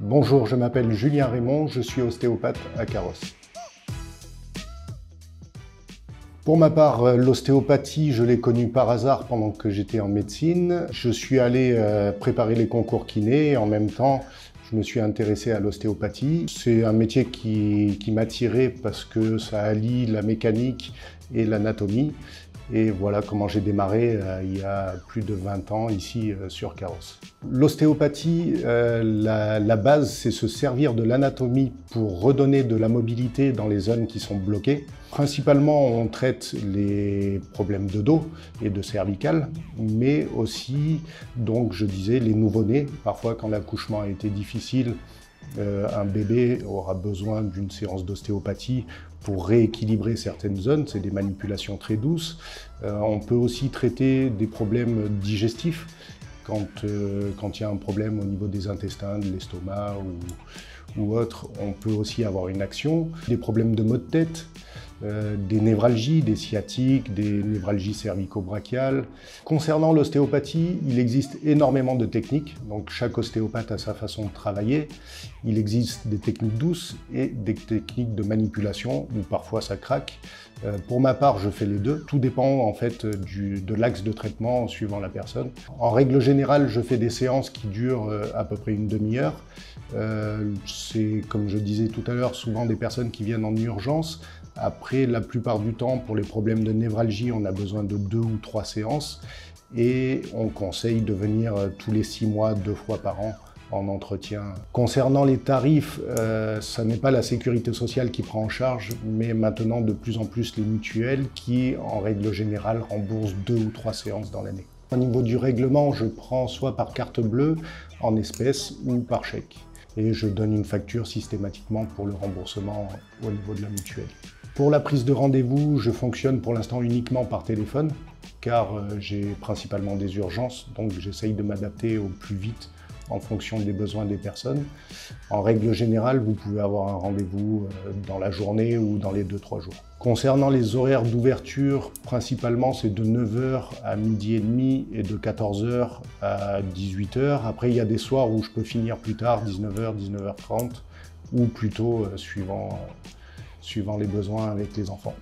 Bonjour, je m'appelle Julien Raymond, je suis ostéopathe à Carros. Pour ma part, l'ostéopathie, je l'ai connue par hasard pendant que j'étais en médecine. Je suis allé préparer les concours kinés et en même temps, je me suis intéressé à l'ostéopathie. C'est un métier qui m'attirait parce que ça allie la mécanique et l'anatomie. Et voilà comment j'ai démarré il y a plus de 20 ans ici sur Carros. L'ostéopathie, la base, c'est se servir de l'anatomie pour redonner de la mobilité dans les zones qui sont bloquées. Principalement, on traite les problèmes de dos et de cervicales, mais aussi, donc je disais, les nouveau-nés. Parfois, quand l'accouchement a été difficile, un bébé aura besoin d'une séance d'ostéopathie pour rééquilibrer certaines zones, c'est des manipulations très douces. On peut aussi traiter des problèmes digestifs quand il y a un problème au niveau des intestins, de l'estomac ou autre. On peut aussi avoir une action. Des problèmes de maux de tête, des névralgies, des sciatiques, des névralgies cervico-brachiales. Concernant l'ostéopathie, il existe énormément de techniques, donc chaque ostéopathe a sa façon de travailler. Il existe des techniques douces et des techniques de manipulation où parfois ça craque. Pour ma part, je fais les deux. Tout dépend en fait de l'axe de traitement suivant la personne. En règle générale, je fais des séances qui durent à peu près une demi-heure. C'est, comme je disais tout à l'heure, souvent des personnes qui viennent en urgence. Après, la plupart du temps, pour les problèmes de névralgie, on a besoin de 2 ou 3 séances et on conseille de venir tous les 6 mois, 2 fois par an en entretien. Concernant les tarifs, ça n'est pas la sécurité sociale qui prend en charge, mais maintenant de plus en plus les mutuelles qui, en règle générale, remboursent 2 ou 3 séances dans l'année. Au niveau du règlement, je prends soit par carte bleue, en espèces ou par chèque. Et je donne une facture systématiquement pour le remboursement au niveau de la mutuelle. Pour la prise de rendez-vous, je fonctionne pour l'instant uniquement par téléphone, car j'ai principalement des urgences, donc j'essaye de m'adapter au plus vite en fonction des besoins des personnes. En règle générale, vous pouvez avoir un rendez-vous dans la journée ou dans les 2-3 jours. Concernant les horaires d'ouverture, principalement c'est de 9h à 12h30 et de 14h à 18h. Après, il y a des soirs où je peux finir plus tard, 19h, 19h30, ou plutôt suivant les besoins avec les enfants.